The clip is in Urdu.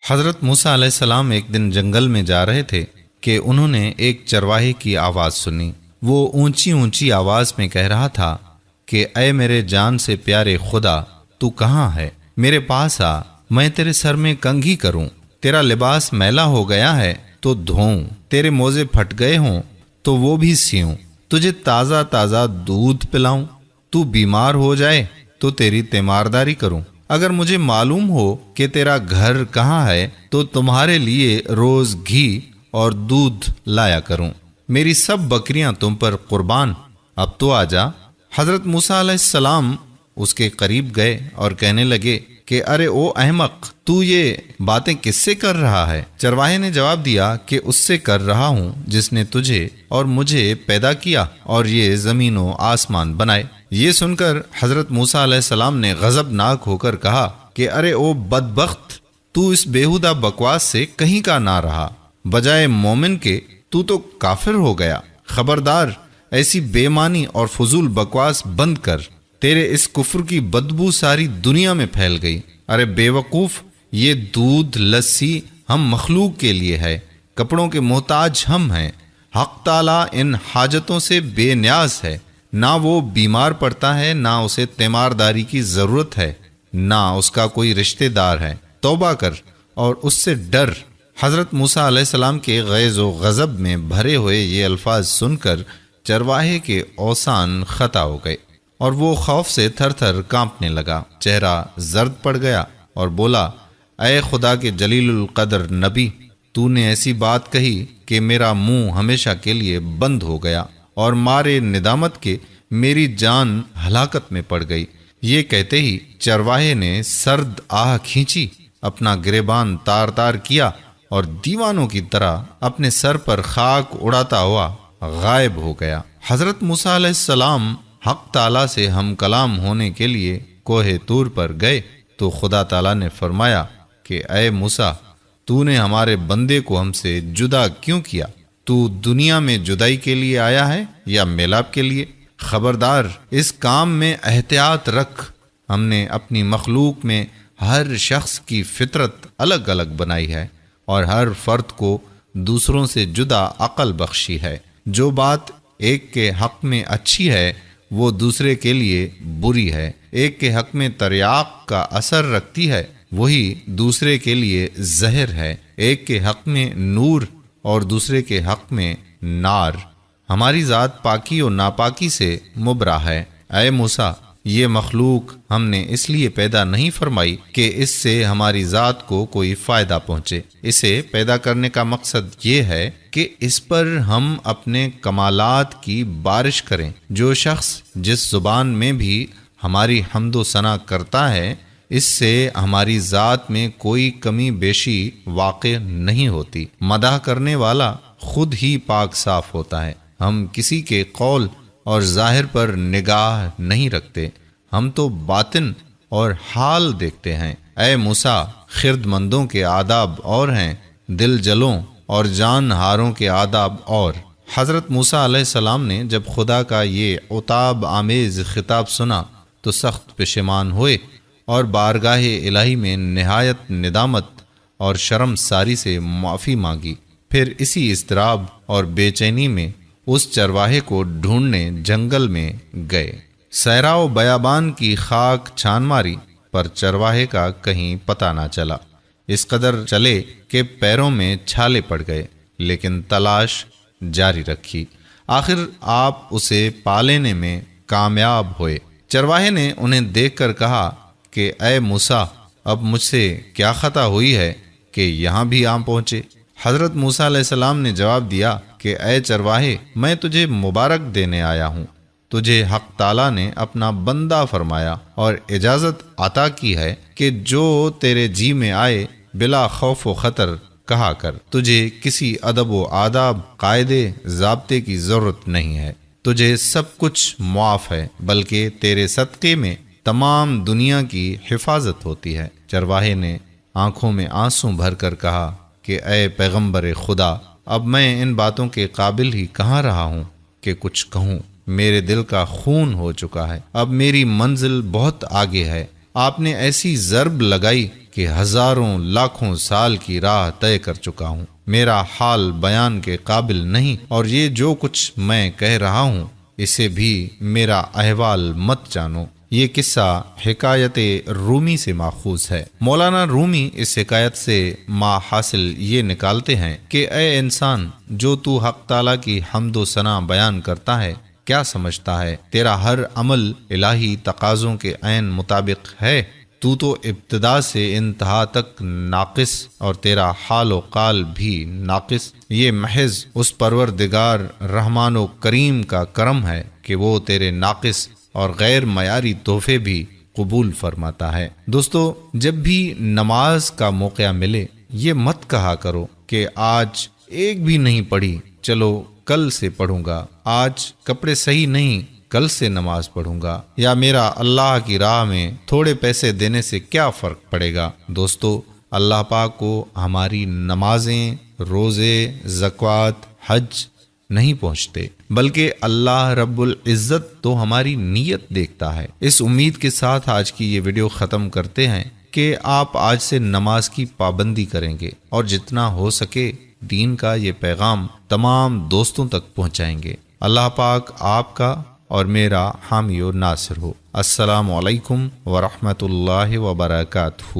حضرت موسیٰ علیہ السلام ایک دن جنگل میں جا رہے تھے کہ انہوں نے ایک چرواہے کی آواز سنی۔ وہ اونچی اونچی آواز میں کہہ رہا تھا کہ اے میرے جان سے پیارے خدا، تو کہاں ہے؟ میرے پاس آ، میں تیرے سر میں کنگھی کروں، تیرا لباس میلا ہو گیا ہے تو دھوؤں، تیرے موزے پھٹ گئے ہوں تو وہ بھی سیوں، تجھے تازہ تازہ دودھ پلاؤں، تو بیمار ہو جائے تو تیری تیمارداری کروں، اگر مجھے معلوم ہو کہ تیرا گھر کہاں ہے تو تمہارے لیے روز گھی اور دودھ لایا کروں، میری سب بکریاں تم پر قربان، اب تو آ جا۔ حضرت موسیٰ علیہ السلام اس کے قریب گئے اور کہنے لگے کہ ارے او احمق، تو یہ باتیں کس سے کر رہا ہے؟ چرواہے نے جواب دیا کہ اس سے کر رہا ہوں جس نے تجھے اور مجھے پیدا کیا اور یہ زمین و آسمان بنائے۔ یہ سن کر حضرت موسیٰ علیہ السلام نے غضبناک ہو کر کہا کہ ارے او بدبخت، تو اس بیہودہ بکواس سے کہیں کا نہ رہا، بجائے مومن کے تو کافر ہو گیا۔ خبردار، ایسی بے معنی اور فضول بکواس بند کر، تیرے اس کفر کی بدبو ساری دنیا میں پھیل گئی۔ ارے بے وقوف، یہ دودھ لسی ہم مخلوق کے لیے ہے، کپڑوں کے محتاج ہم ہیں، حق تعالیٰ ان حاجتوں سے بے نیاز ہے، نہ وہ بیمار پڑتا ہے، نہ اسے تیمارداری کی ضرورت ہے، نہ اس کا کوئی رشتہ دار ہے، توبہ کر اور اس سے ڈر۔ حضرت موسیٰ علیہ السلام کے غیظ و غضب میں بھرے ہوئے یہ الفاظ سن کر چرواہے کے اوسان خطا ہو گئے اور وہ خوف سے تھر تھر کانپنے لگا، چہرہ زرد پڑ گیا اور بولا، اے خدا کے جلیل القدر نبی، تو نے ایسی بات کہی کہ میرا منہ ہمیشہ کے لیے بند ہو گیا اور مارے ندامت کے میری جان ہلاکت میں پڑ گئی۔ یہ کہتے ہی چرواہے نے سرد آہ کھینچی، اپنا گریبان تار تار کیا اور دیوانوں کی طرح اپنے سر پر خاک اڑاتا ہوا غائب ہو گیا۔ حضرت موسیٰ علیہ السلام حق تعالیٰ سے ہم کلام ہونے کے لیے کوہ طور پر گئے تو خدا تعالیٰ نے فرمایا کہ اے موسیٰ، تو نے ہمارے بندے کو ہم سے جدا کیوں کیا؟ تو دنیا میں جدائی کے لیے آیا ہے یا میلاب کے لیے؟ خبردار، اس کام میں احتیاط رکھ، ہم نے اپنی مخلوق میں ہر شخص کی فطرت الگ الگ بنائی ہے اور ہر فرد کو دوسروں سے جدا عقل بخشی ہے۔ جو بات ایک کے حق میں اچھی ہے وہ دوسرے کے لیے بری ہے، ایک کے حق میں تریاق کا اثر رکھتی ہے وہی دوسرے کے لیے زہر ہے، ایک کے حق میں نور اور دوسرے کے حق میں نار۔ ہماری ذات پاکی و ناپاکی سے مبرا ہے۔ اے موسیٰ، یہ مخلوق ہم نے اس لیے پیدا نہیں فرمائی کہ اس سے ہماری ذات کو کوئی فائدہ پہنچے، اسے پیدا کرنے کا مقصد یہ ہے کہ اس پر ہم اپنے کمالات کی بارش کریں۔ جو شخص جس زبان میں بھی ہماری حمد و ثنا کرتا ہے، اس سے ہماری ذات میں کوئی کمی بیشی واقع نہیں ہوتی۔ مدح کرنے والا خود ہی پاک صاف ہوتا ہے۔ ہم کسی کے قول اور ظاہر پر نگاہ نہیں رکھتے، ہم تو باطن اور حال دیکھتے ہیں۔ اے موسیٰ، خرد مندوں کے آداب اور ہیں، دل جلوں اور جان ہاروں کے آداب اور۔ حضرت موسیٰ علیہ السلام نے جب خدا کا یہ عتاب آمیز خطاب سنا تو سخت پشیمان ہوئے اور بارگاہ الہی میں نہایت ندامت اور شرم ساری سے معافی مانگی۔ پھر اسی اضطراب اور بے چینی میں اس چرواہے کو ڈھونڈنے جنگل میں گئے۔ صحرا و بیابان کی خاک چھان ماری پر چرواہے کا کہیں پتہ نہ چلا، اس قدر چلے کہ پیروں میں چھالے پڑ گئے، لیکن تلاش جاری رکھی۔ آخر آپ اسے پا لینے میں کامیاب ہوئے۔ چرواہے نے انہیں دیکھ کر کہا کہ اے موسیٰ، اب مجھ سے کیا خطا ہوئی ہے کہ یہاں بھی آ پہنچے؟ حضرت موسیٰ علیہ السلام نے جواب دیا کہ اے چرواہے، میں تجھے مبارک دینے آیا ہوں، تجھے حق تعالیٰ نے اپنا بندہ فرمایا اور اجازت عطا کی ہے کہ جو تیرے جی میں آئے بلا خوف و خطر کہا کر، تجھے کسی ادب و آداب، قاعدے، ضابطے کی ضرورت نہیں ہے، تجھے سب کچھ معاف ہے، بلکہ تیرے صدقے میں تمام دنیا کی حفاظت ہوتی ہے۔ چرواہے نے آنکھوں میں آنسو بھر کر کہا کہ اے پیغمبر خدا، اب میں ان باتوں کے قابل ہی کہاں رہا ہوں کہ کچھ کہوں، میرے دل کا خون ہو چکا ہے، اب میری منزل بہت آگے ہے۔ آپ نے ایسی ضرب لگائی کہ ہزاروں لاکھوں سال کی راہ طے کر چکا ہوں، میرا حال بیان کے قابل نہیں، اور یہ جو کچھ میں کہہ رہا ہوں اسے بھی میرا احوال مت جانو۔ یہ قصہ حکایت رومی سے ماخوذ ہے۔ مولانا رومی اس حکایت سے ما حاصل یہ نکالتے ہیں کہ اے انسان، جو تو حق تعالیٰ کی حمد و ثنا بیان کرتا ہے کیا سمجھتا ہے تیرا ہر عمل الہی تقاضوں کے عین مطابق ہے؟ تو ابتدا سے انتہا تک ناقص، اور تیرا حال و قال بھی ناقص۔ یہ محض اس پروردگار رحمان و کریم کا کرم ہے کہ وہ تیرے ناقص اور غیر معیاری تحفے بھی قبول فرماتا ہے۔ دوستو، جب بھی نماز کا موقع ملے یہ مت کہا کرو کہ آج ایک بھی نہیں پڑھی، چلو کل سے پڑھوں گا، آج کپڑے صحیح نہیں، کل سے نماز پڑھوں گا، یا میرا اللہ کی راہ میں تھوڑے پیسے دینے سے کیا فرق پڑے گا۔ دوستو، اللہ پاک کو ہماری نمازیں، روزے، زکوٰۃ، حج نہیں پہنچتے، بلکہ اللہ رب العزت تو ہماری نیت دیکھتا ہے۔ اس امید کے ساتھ آج کی یہ ویڈیو ختم کرتے ہیں کہ آپ آج سے نماز کی پابندی کریں گے اور جتنا ہو سکے دین کا یہ پیغام تمام دوستوں تک پہنچائیں گے۔ اللہ پاک آپ کا اور میرا حامی و ناصر ہو۔ السلام علیکم ورحمۃ اللہ وبرکاتہ۔